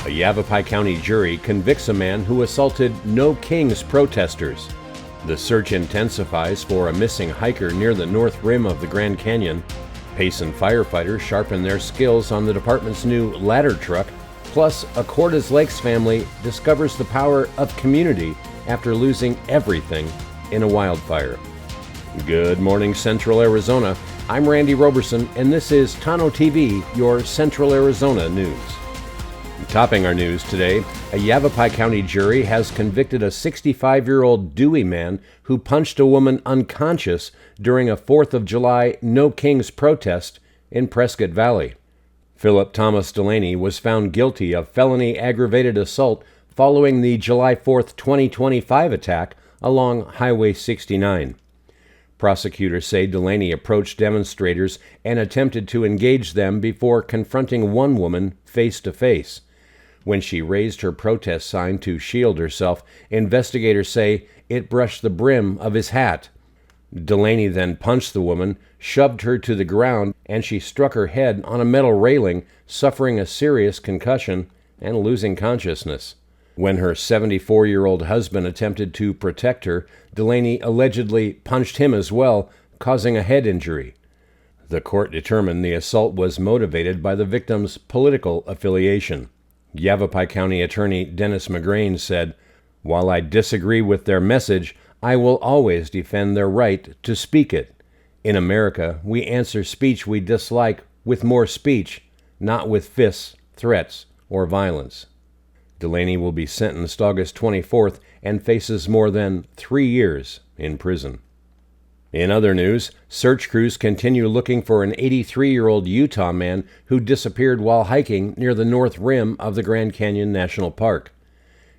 A Yavapai County jury convicts a man who assaulted No Kings protesters. The search intensifies for a missing hiker near the north rim of the Grand Canyon. Payson firefighters sharpen their skills on the department's new ladder truck. Plus, a Cordes Lakes family discovers the power of community after losing everything in a wildfire. Good morning, Central Arizona. I'm Randy Roberson, and this is Tonto-TV, your Central Arizona news. Topping our news today, a Yavapai County jury has convicted a 65-year-old Dewey man who punched a woman unconscious during a 4th of July No Kings protest in Prescott Valley. Philip Thomas Delaney was found guilty of felony aggravated assault following the July 4, 2025 attack along Highway 69. Prosecutors say Delaney approached demonstrators and attempted to engage them before confronting one woman face to face. When she raised her protest sign to shield herself, investigators say it brushed the brim of his hat. Delaney then punched the woman, shoved her to the ground, and she struck her head on a metal railing, suffering a serious concussion and losing consciousness. When her 74-year-old husband attempted to protect her, Delaney allegedly punched him as well, causing a head injury. The court determined the assault was motivated by the victim's political affiliation. Yavapai County Attorney Dennis McGrain said, "While I disagree with their message, I will always defend their right to speak it. In America, we answer speech we dislike with more speech, not with fists, threats, or violence." Delaney will be sentenced August 24th and faces more than 3 years in prison. In other news, search crews continue looking for an 83-year-old Utah man who disappeared while hiking near the north rim of the Grand Canyon National Park.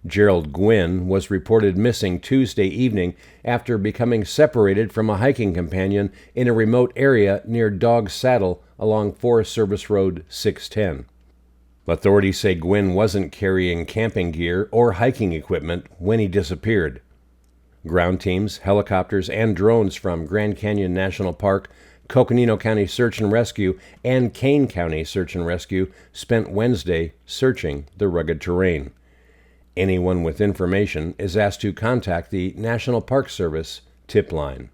Gerald Gwynn was reported missing Tuesday evening after becoming separated from a hiking companion in a remote area near Dog Saddle along Forest Service Road 610. Authorities say Gwynn wasn't carrying camping gear or hiking equipment when he disappeared. Ground teams, helicopters, and drones from Grand Canyon National Park, Coconino County Search and Rescue, and Kane County Search and Rescue spent Wednesday searching the rugged terrain. Anyone with information is asked to contact the National Park Service tip line.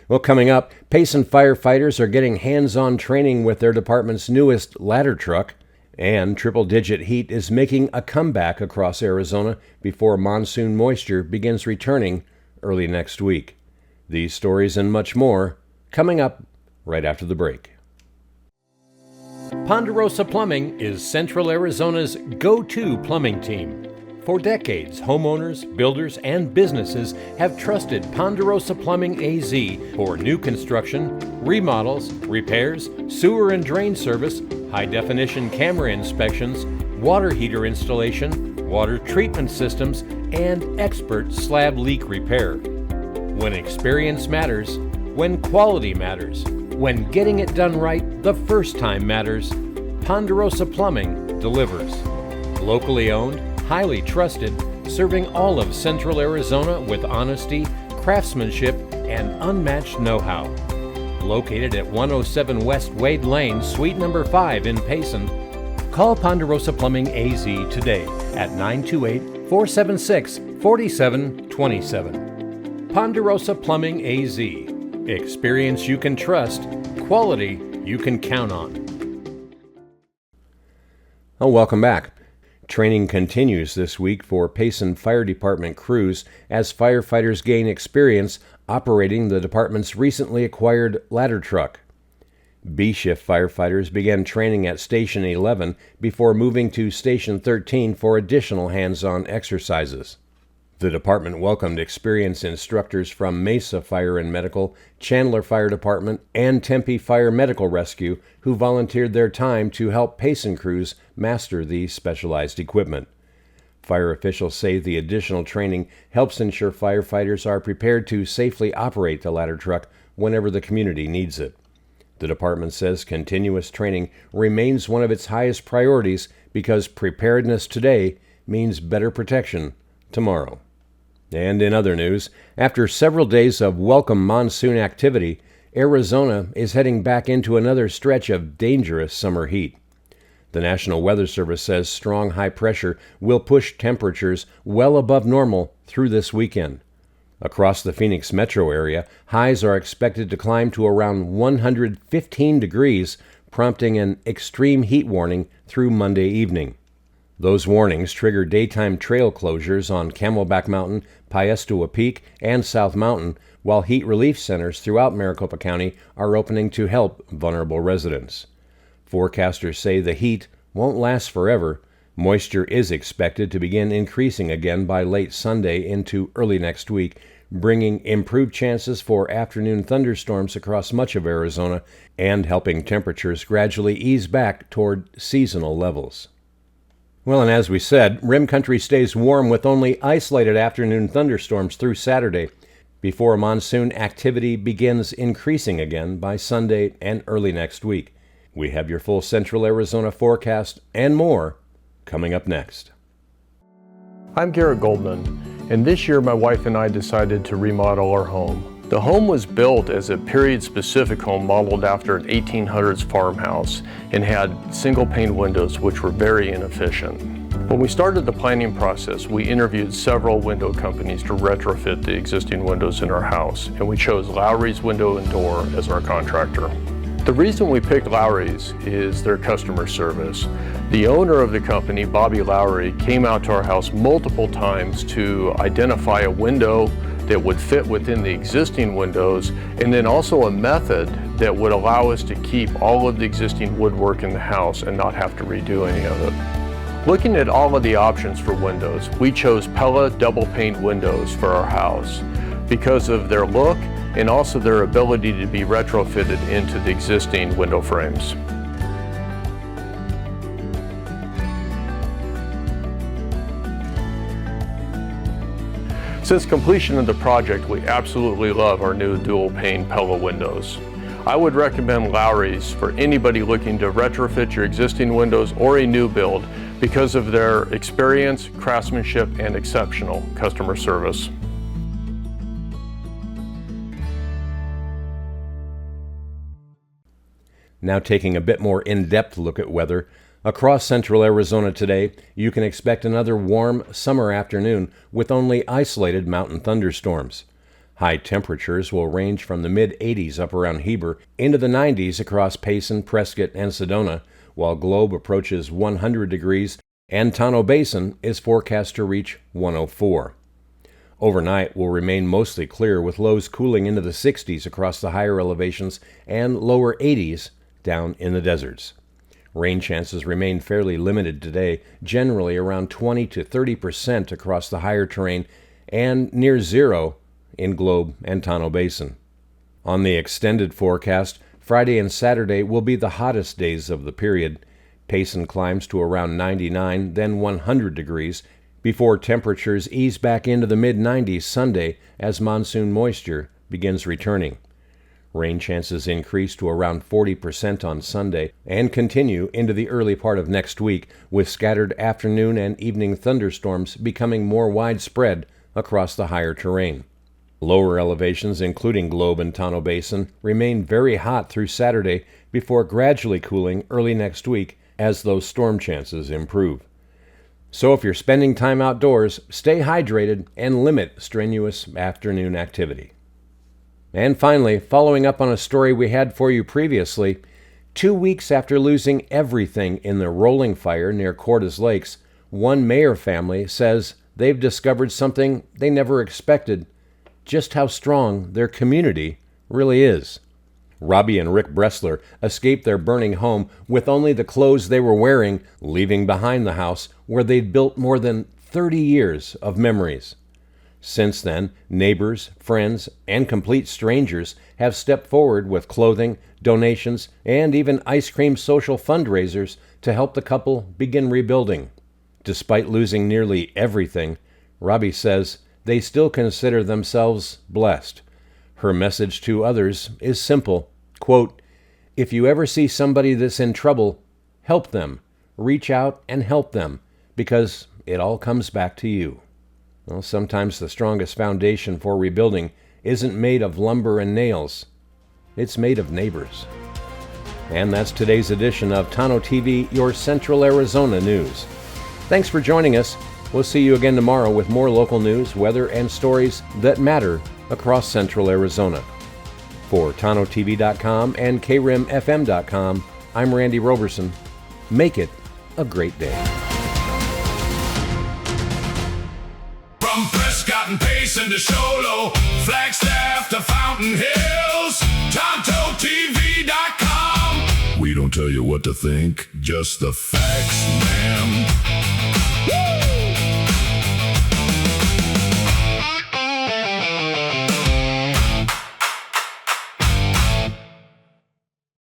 Well, coming up, Payson firefighters are getting hands-on training with their department's newest ladder truck. And triple-digit heat is making a comeback across Arizona before monsoon moisture begins returning early next week. These stories and much more coming up right after the break. Ponderosa Plumbing is Central Arizona's go-to plumbing team. For decades, homeowners, builders, and businesses have trusted Ponderosa Plumbing AZ for new construction, remodels, repairs, sewer and drain service, high-definition camera inspections, water heater installation, water treatment systems, and expert slab leak repair. When experience matters, when quality matters, when getting it done right the first time matters, Ponderosa Plumbing delivers. Locally owned, highly trusted, serving all of Central Arizona with honesty, craftsmanship, and unmatched know-how. Located at 107 West Wade Lane, Suite number 5 in Payson, call Ponderosa Plumbing AZ today at 928-476-4727. Ponderosa Plumbing AZ. Experience you can trust, quality you can count on. Welcome back. Training continues this week for Payson Fire Department crews as firefighters gain experience operating the department's recently acquired ladder truck. B-shift firefighters began training at Station 11 before moving to Station 13 for additional hands-on exercises. The department welcomed experienced instructors from Mesa Fire and Medical, Chandler Fire Department, and Tempe Fire Medical Rescue who volunteered their time to help Payson crews master the specialized equipment. Fire officials say the additional training helps ensure firefighters are prepared to safely operate the ladder truck whenever the community needs it. The department says continuous training remains one of its highest priorities because preparedness today means better protection tomorrow. And in other news, after several days of welcome monsoon activity, Arizona is heading back into another stretch of dangerous summer heat. The National Weather Service says strong high pressure will push temperatures well above normal through this weekend. Across the Phoenix metro area, highs are expected to climb to around 115 degrees, prompting an extreme heat warning through Monday evening. Those warnings trigger daytime trail closures on Camelback Mountain, Piestewa Peak, and South Mountain, while heat relief centers throughout Maricopa County are opening to help vulnerable residents. Forecasters say the heat won't last forever. Moisture is expected to begin increasing again by late Sunday into early next week, bringing improved chances for afternoon thunderstorms across much of Arizona and helping temperatures gradually ease back toward seasonal levels. Well, and as we said, Rim Country stays warm with only isolated afternoon thunderstorms through Saturday before monsoon activity begins increasing again by Sunday and early next week. We have your full Central Arizona forecast and more coming up next. I'm Garrett Goldman, and this year my wife and I decided to remodel our home. The home was built as a period-specific home modeled after an 1800s farmhouse and had single-pane windows which were very inefficient. When we started the planning process, we interviewed several window companies to retrofit the existing windows in our house, and we chose Lowry's Window and Door as our contractor. The reason we picked Lowry's is their customer service. The owner of the company, Bobby Lowry, came out to our house multiple times to identify a window that would fit within the existing windows, and then also a method that would allow us to keep all of the existing woodwork in the house and not have to redo any of it. Looking at all of the options for windows, we chose Pella double pane windows for our house because of their look and also their ability to be retrofitted into the existing window frames. Since completion of the project, we absolutely love our new dual pane Pella windows. I would recommend Lowry's for anybody looking to retrofit your existing windows or a new build because of their experience, craftsmanship, and exceptional customer service. Now taking a bit more in-depth look at weather, across central Arizona today, you can expect another warm summer afternoon with only isolated mountain thunderstorms. High temperatures will range from the mid-80s up around Heber into the 90s across Payson, Prescott, and Sedona, while Globe approaches 100 degrees and Tonto Basin is forecast to reach 104. Overnight will remain mostly clear with lows cooling into the 60s across the higher elevations and lower 80s down in the deserts. Rain chances remain fairly limited today, generally around 20 to 30% across the higher terrain and near zero in Globe and Tonto Basin. On the extended forecast, Friday and Saturday will be the hottest days of the period. Payson climbs to around 99, then 100 degrees, before temperatures ease back into the mid-90s Sunday as monsoon moisture begins returning. Rain chances increase to around 40% on Sunday and continue into the early part of next week, with scattered afternoon and evening thunderstorms becoming more widespread across the higher terrain. Lower elevations, including Globe and Tonto Basin, remain very hot through Saturday before gradually cooling early next week as those storm chances improve. So if you're spending time outdoors, stay hydrated and limit strenuous afternoon activity. And finally, following up on a story we had for you previously, 2 weeks after losing everything in the rolling fire near Cordes Lakes, one Mayer family says they've discovered something they never expected, just how strong their community really is. Robbie and Rick Bressler escaped their burning home with only the clothes they were wearing, leaving behind the house where they'd built more than 30 years of memories. Since then, neighbors, friends, and complete strangers have stepped forward with clothing, donations, and even ice cream social fundraisers to help the couple begin rebuilding. Despite losing nearly everything, Robbie says they still consider themselves blessed. Her message to others is simple, quote, "If you ever see somebody that's in trouble, help them. Reach out and help them, because it all comes back to you." Well, sometimes the strongest foundation for rebuilding isn't made of lumber and nails. It's made of neighbors. And that's today's edition of Tonto-TV, your Central Arizona news. Thanks for joining us. We'll see you again tomorrow with more local news, weather, and stories that matter across Central Arizona. For Tonto-TV.com and KRIMFM.com, I'm Randy Roberson. Make it a great day. From Prescott and Payson to Sholo, Flagstaff to Fountain Hills, Tonto-TV.com. We don't tell you what to think, just the facts, ma'am.